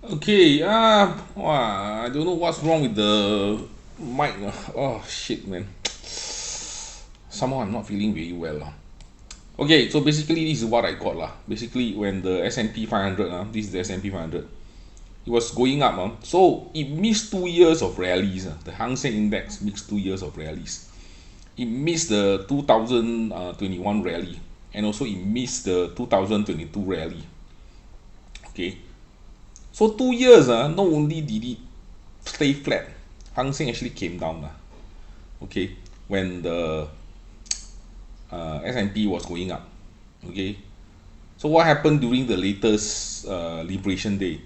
Okay, wow, I don't know what's wrong with the mic. Oh shit, man. Somehow I'm not feeling very well. Okay, so basically this is what I got lah. Basically, when the S&P 500, this is the S&P 500, it was going up. So it missed 2 years of rallies. The Hang Seng Index missed 2 years of rallies. It missed the 2021 rally, and also it missed the 2022 rally. Okay, so 2 years, not only did it stay flat, Hang Seng actually came down. Okay, when the S&P was going up. Okay, so what happened during the latest Liberation Day?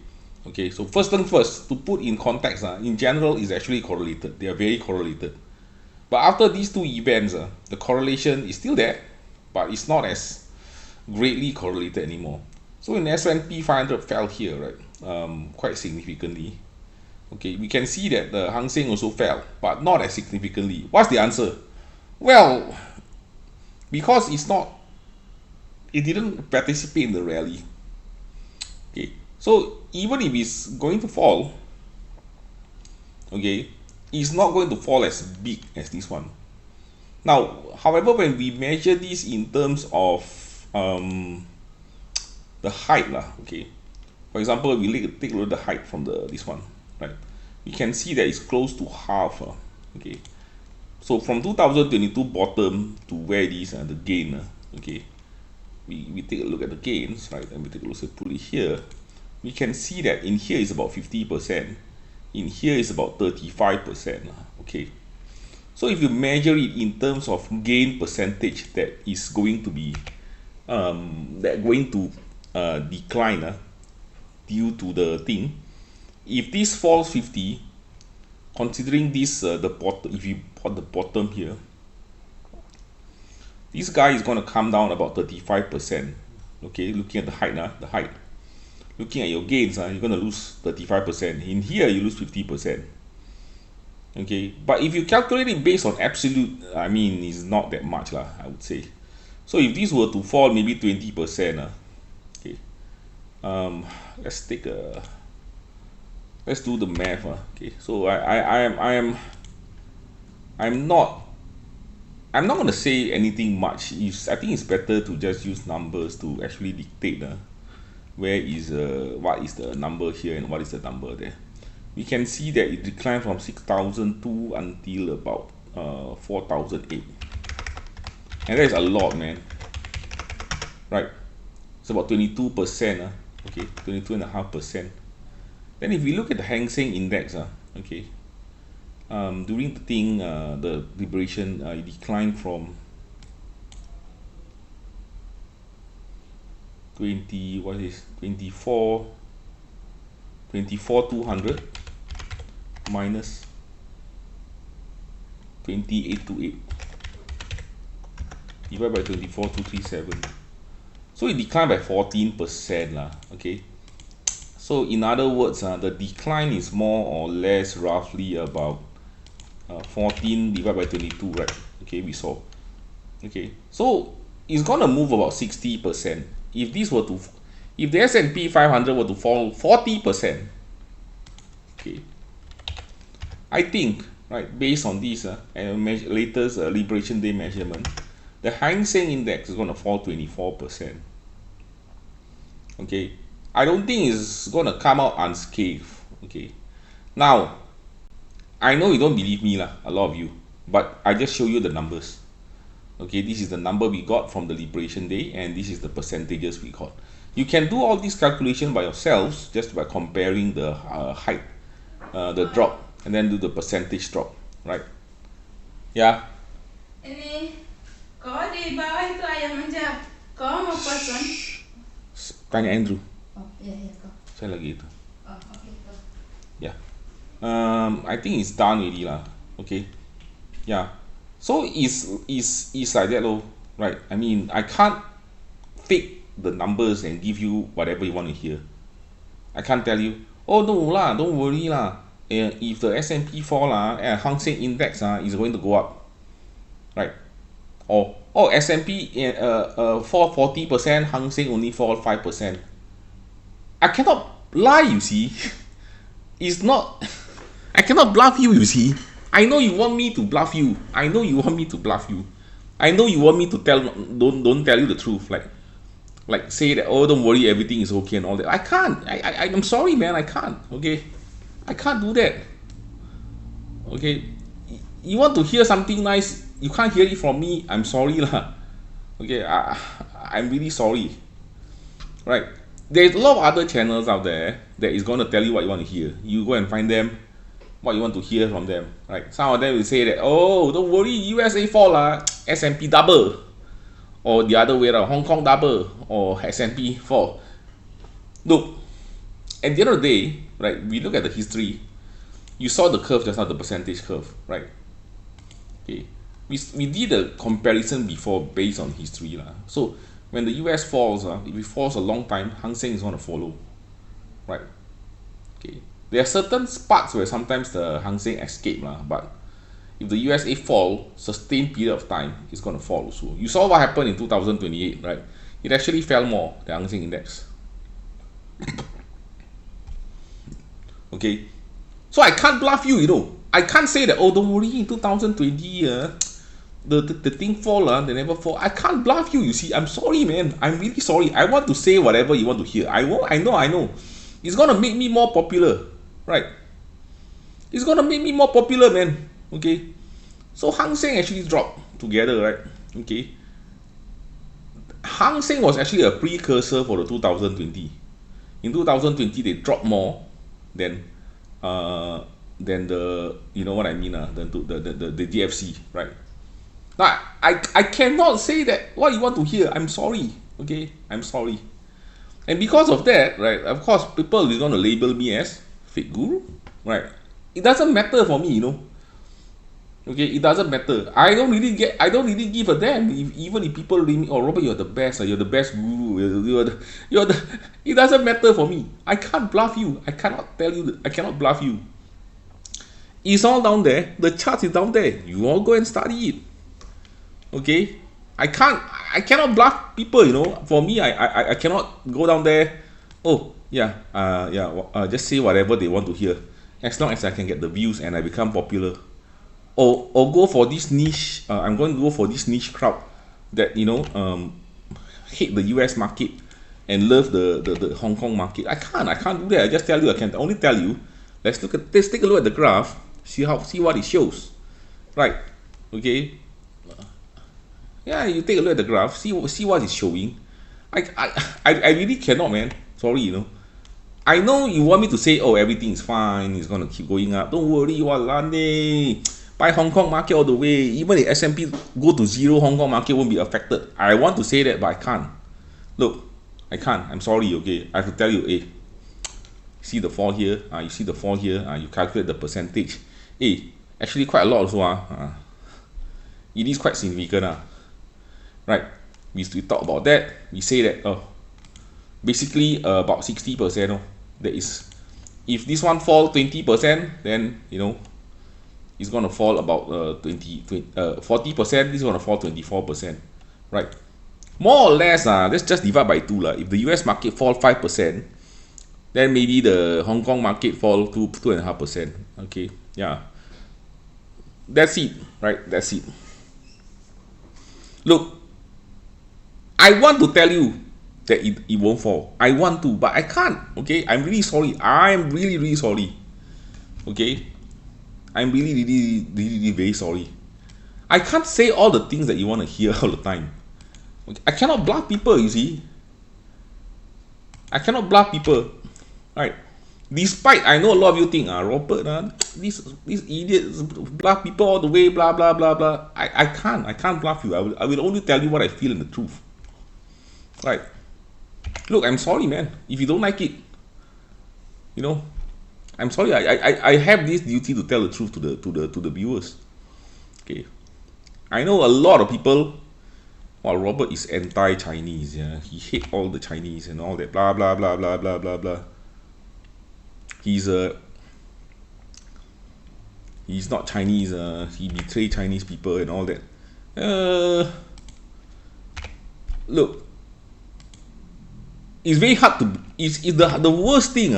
Okay, so first thing first, to put in context, in general, is actually correlated. They are very correlated. But after these two events, the correlation is still there, but it's not as greatly correlated anymore. So in S&P 500 fell here, right, quite significantly. Okay, we can see that the Hang Seng also fell, but not as significantly. What's the answer? Well, because it didn't participate in the rally. Okay, so even if it's going to fall, okay, it's not going to fall as big as this one. Now, however, when we measure this in terms of the height, okay, for example, we take a look at the height from this one, right? We can see that it's close to half. Okay, so from 2022 bottom to where it is, the gain, okay, we take a look at the gains, right, and we take a look at put it here. We can see that in here is about 50%, in here is about 35%. Okay, so if you measure it in terms of gain percentage, that is going to be decline due to the thing. If this falls 50, considering this the bottom, if you put the bottom here, this guy is going to come down about 35%. Okay, looking at the height, looking at your gains, you're going to lose 35%. In here, you lose 50%. Okay, but if you calculate it based on absolute, I mean, it's not that much lah, I would say. So if this were to fall maybe 20%, okay, let's take a, let's do the math. Okay, so I'm not going to say anything much. I think it's better to just use numbers to actually dictate where is what is the number here and what is the number there. We can see that it declined from 6,002 until about 4,008, and that is a lot, man. Right? It's about 22%. Okay, 22.5%. Then if we look at the Hang Seng Index, okay, during the thing, the liberation, it declined from 24,200 minus 2828 divided by 24,237. So it declined by 14%. Okay. So in other words, the decline is more or less roughly about 14 divided by 22, right? Okay, we saw. Okay, so it's gonna move about 60%. If the S&P 500 were to fall 40%, okay, I think, right, based on this and latest Liberation Day measurement, the Hang Seng Index is gonna fall 24%. Okay, I don't think it's gonna come out unscathed. Okay, now I know you don't believe me lah, a lot of you, but I just show you the numbers. Okay, this is the number we got from the Liberation Day, and this is the percentages we got. You can do all these calculations by yourselves just by comparing the height, the drop, and then do the percentage drop, right? Yeah. Ini kau di bawah itu ayam menjawab. Kau mau pesan? Tanya Andrew. Oh, ya ya kau. Saya lagi itu. Oh, okay. Kau. Yeah. I think it's done already lah. Okay. Yeah. So is like that loh, right? I mean, I can't fake the numbers and give you whatever you want to hear. I can't tell you, oh no lah, don't worry lah. If the S&P fall Hang Seng Index is going to go up, right? Or S&P fall 40%, Hang Seng only fall 5%. I cannot lie, you see. It's not. I cannot bluff you, you see. I know you want me to bluff you. I know you want me to bluff you. I know you want me to don't tell you the truth. Like say that, oh, don't worry, everything is okay and all that. I can't. I'm sorry, man. I can't. Okay, I can't do that. Okay, you want to hear something nice, you can't hear it from me. I'm sorry lah. Okay, I'm really sorry. Right? There's a lot of other channels out there that is going to tell you what you want to hear. You go and find them, what you want to hear from them. Right? Some of them will say that, oh, don't worry, USA fall lah, S&P double, or the other way around, Hong Kong double, or S&P fall. Look, at the end of the day, right? We look at the history. You saw the curve just now, the percentage curve, right? Okay, we did a comparison before based on history lah. So when the US falls, if it falls a long time, Hang Seng is going to follow, right? Okay, there are certain parts where sometimes the Hang Seng escape lah, but if the USA fall sustained period of time, it's going to fall also. You saw what happened in 2028, right? It actually fell more, the Hang Seng index. Okay, so I can't bluff you, you know. I can't say that, oh, don't worry, in 2020, the thing fall, they never fall. I can't bluff you, you see. I'm sorry, man. I'm really sorry. I want to say whatever you want to hear. I won't, I know. It's gonna make me more popular, right? It's gonna make me more popular, man. Okay. So Hang Seng actually dropped together, right? Okay. Hang Seng was actually a precursor for the 2020. In 2020, they dropped more than the, you know what I mean, the GFC, right? Now I cannot say that what you want to hear. I'm sorry, okay? I'm sorry. And because of that, right, of course people is going to label me as fake guru, right? It doesn't matter for me, you know. Okay, it doesn't matter. I don't really give a damn even if people leave me, oh, Robert, you're the best, you're the best guru, you're the it doesn't matter for me. I can't bluff you. I cannot tell you, I cannot bluff you. It's all down there. The chart is down there. You all go and study it. Okay, I cannot bluff people, you know. For me, I cannot go down there, oh yeah, just say whatever they want to hear, as long as I can get the views and I become popular, or go for this niche. I'm going to go for this niche crowd that, you know, hate the US market and love the Hong Kong market. I can't do that. I just tell you, I can only tell you, let's take a look at the graph, see what it shows, right? Okay, yeah, you take a look at the graph, see what it's showing. I really cannot, man. Sorry, you know. I know you want me to say, oh, everything is fine, it's gonna keep going up. Don't worry, walane. Buy Hong Kong market all the way. Even if S&P go to zero, Hong Kong market won't be affected. I want to say that, but I can't. Look, I can't. I'm sorry, okay. I have to tell you, hey, see the fall here. You see the fall here. You calculate the percentage. Hey, actually quite a lot also. It is quite significant. Right, we talk about that. We say that basically about 60%. That is, if this one fall 20%, then, you know, it's gonna fall about 40%. This is gonna fall 24%, right? More or less, let's just divide by 2 lah. If the US market fall 5%, then maybe the Hong Kong market fall 2.5%. Okay, yeah, that's it, right? That's it. Look, I want to tell you that it won't fall. I want to, but I can't. Okay, I'm really sorry. I'm really sorry. Okay, I'm really very sorry. I can't say all the things that you want to hear all the time. Okay? I cannot bluff people, you see. I cannot bluff people. Right? Despite I know a lot of you think, Robert, these idiots bluff people all the way, blah blah blah blah. I can't bluff you. I will only tell you what I feel and the truth. Right? Look, I'm sorry, man. If you don't like it, you know, I'm sorry. I have this duty to tell the truth to the viewers. Okay. I know a lot of people. Well, Robert is anti-Chinese. Yeah, he hate all the Chinese and all that. Blah blah blah blah blah blah blah. He's not Chinese. He betray Chinese people and all that. Look, it's very hard to, it's the worst thing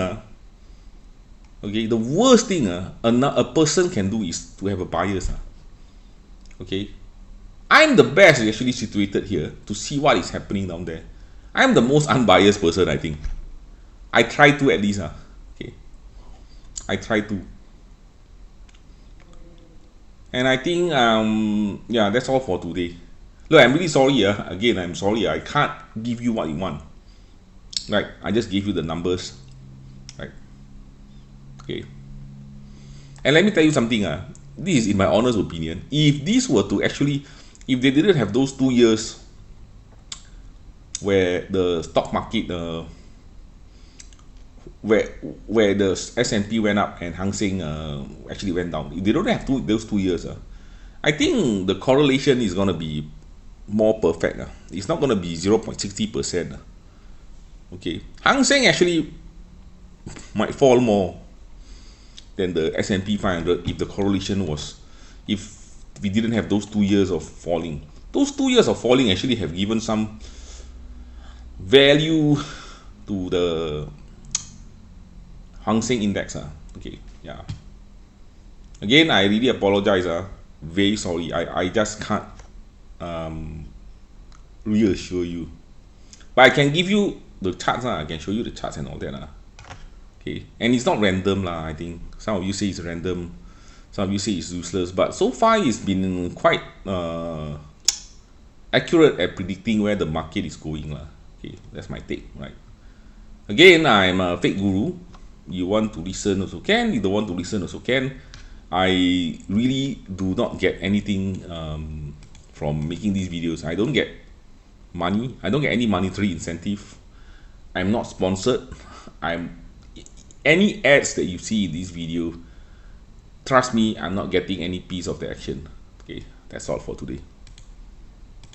okay, the worst thing a person can do is to have a bias okay. I'm the best actually situated here to see what is happening down there. I'm the most unbiased person, I think. I try to, at least okay, I try to. And I think yeah, that's all for today. Look, I'm really sorry again, I'm sorry I can't give you what you want. Right, I just gave you the numbers, right? Okay. And let me tell you something this is in my honest opinion. If this were to actually, if they didn't have those 2 years where the stock market where the S&P went up and Hang Seng actually went down, if they don't have those 2 years I think the correlation is going to be more perfect it's not going to be 0.60%. Okay, Hang Seng actually might fall more than the S&P 500 if the correlation was, if we didn't have those 2 years of falling. Those 2 years of falling actually have given some value to the Hang Seng index okay, yeah. Again, I really apologize very sorry, I just can't reassure you, but I can give you the charts I can show you the charts and all that okay. And it's not random I think some of you say it's random, some of you say it's useless, but so far it's been quite accurate at predicting where the market is going okay. That's my take, right? Again, I'm a fake guru. You want to listen also can, you don't want to listen also can. I really do not get anything from making these videos. I don't get money, I don't get any monetary incentive. I'm not sponsored. I'm any ads that you see in this video, trust me, I'm not getting any piece of the action. Okay, that's all for today.